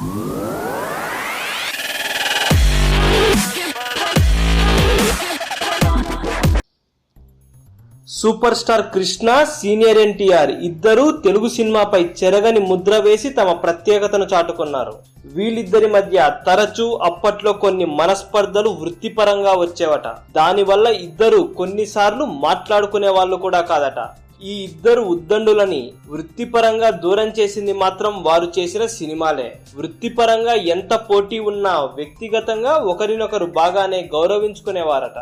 Super star Krishna, senior NTR ఇద్దరూ తెలుగు సినిమాపై చెరగని ముద్ర వేసి తమ ప్రత్యేకతను చాటుకున్నారు. వీళ్ళిద్దరి మధ్య తరచూ అప్పట్లో కొన్ని మనస్పర్ధలు వృత్తిపరంగా వచ్చేవట. దానివల్ల ఇద్దరు కొన్నిసార్లు మాట్లాడుకునే వాళ్ళు కూడా కాదట. ఈ ఇద్దరు ఉద్దండులని వృత్తిపరంగా దూరం చేసింది మాత్రం వారు చేసిన సినిమాలే. వృత్తిపరంగా ఎంత పోటీ ఉన్నా వ్యక్తిగతంగా ఒకరినొకరు బాగానే గౌరవించుకునేవారట.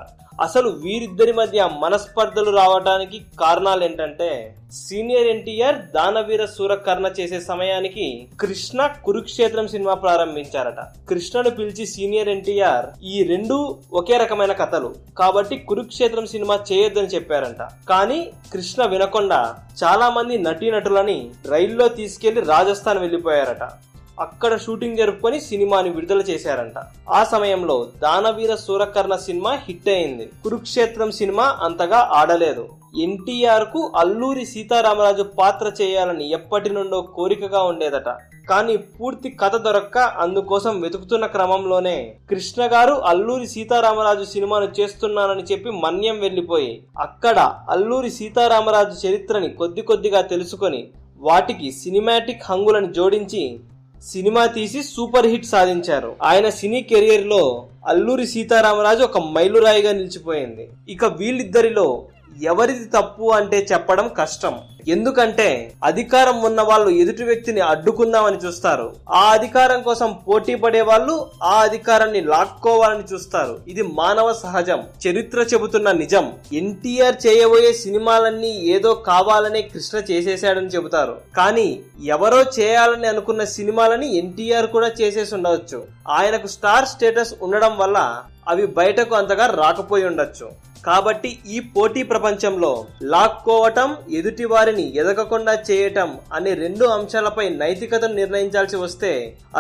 అసలు వీరిద్దరి మధ్య మనస్పర్ధలు రావడానికి కారణాలు ఏంటంటే, సీనియర్ ఎన్టీఆర్ దానవీర సూరకర్ణ చేసే సమయానికి కృష్ణ కురుక్షేత్రం సినిమా ప్రారంభించారట. కృష్ణను పిలిచి సీనియర్ ఎన్టీఆర్ ఈ రెండు ఒకే రకమైన కథలు కాబట్టి కురుక్షేత్రం సినిమా చేయొద్దని చెప్పారంట. కానీ కృష్ణ వినకుండా చాలా మంది నటీనటులని రైల్లో తీసుకెళ్లి రాజస్థాన్ వెళ్లిపోయారట. అక్కడ షూటింగ్ జరుపుకొని సినిమాని విడుదల చేశారంట. ఆ సమయంలో దానవీర సూరకర్ణ సినిమా హిట్ అయింది. కురుక్షేత్రం సినిమా అంతగా ఆడలేదు. ఎన్టీఆర్ కు అల్లూరి సీతారామరాజు పాత్ర చేయాలని ఎప్పటి నుండో కోరికగా ఉండేదట. కానీ పూర్తి కథ దొరక్క అందుకోసం వెతుకుతున్న క్రమంలోనే కృష్ణ గారు అల్లూరి సీతారామరాజు సినిమాను చేస్తున్నానని చెప్పి మన్యం వెళ్లిపోయి అక్కడ అల్లూరి సీతారామరాజు చరిత్రని కొద్దిగా తెలుసుకొని వాటికి సినిమాటిక్ హంగులను జోడించి సినిమా తీసి సూపర్ హిట్ సాధించారు. ఆయన సినీ కెరియర్ లో అల్లూరి సీతారామరాజు ఒక మైలురాయిగా నిలిచిపోయింది. ఇక వీళ్ళిద్దరిలో ఎవరిది తప్పు అంటే చెప్పడం కష్టం. ఎందుకంటే అధికారం ఉన్న వాళ్ళు ఎదుటి వ్యక్తిని అడ్డుకుందామని చూస్తారు. ఆ అధికారం కోసం పోటీ పడే వాళ్ళు ఆ అధికారాన్ని లాక్కోవాలని చూస్తారు. ఇది మానవ సహజం, చరిత్ర చెబుతున్న నిజం. ఎన్టీఆర్ చేయబోయే సినిమాలన్నీ ఏదో కావాలనే కృష్ణ చేసేశాడని చెబుతారు. కానీ ఎవరో చేయాలని అనుకున్న సినిమాలని ఎన్టీఆర్ కూడా చేసేసి ఉండవచ్చు. ఆయనకు స్టార్ స్టేటస్ ఉండడం వల్ల అవి బయటకు అంతగా రాకపోయి ఉండొచ్చు. కాబట్టి ఈ పోటీ ప్రపంచంలో లాక్కోవటం, ఎదుటి వారిని ఎదగకుండా చేయటం అనే రెండు అంశాలపై నైతికతను నిర్ణయించాల్సి వస్తే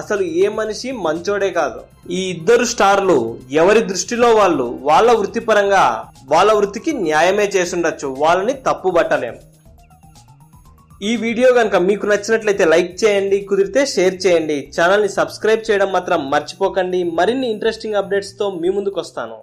అసలు ఏ మనిషి మంచోడే కాదు. ఈ ఇద్దరు స్టార్లు ఎవరి దృష్టిలో వాళ్ళు వాళ్ళ వృత్తిపరంగా వాళ్ళ వృత్తికి న్యాయమే చేసుండొచ్చు. వాళ్ళని తప్పు పట్టలేం. ఈ వీడియో కనుక మీకు నచ్చినట్లయితే లైక్ చేయండి, కుదిరితే షేర్ చేయండి. ఛానల్ని సబ్స్క్రైబ్ చేయడం మాత్రం మర్చిపోకండి. మరిన్ని ఇంట్రెస్టింగ్ అప్డేట్స్తో మీ ముందుకు వస్తాను.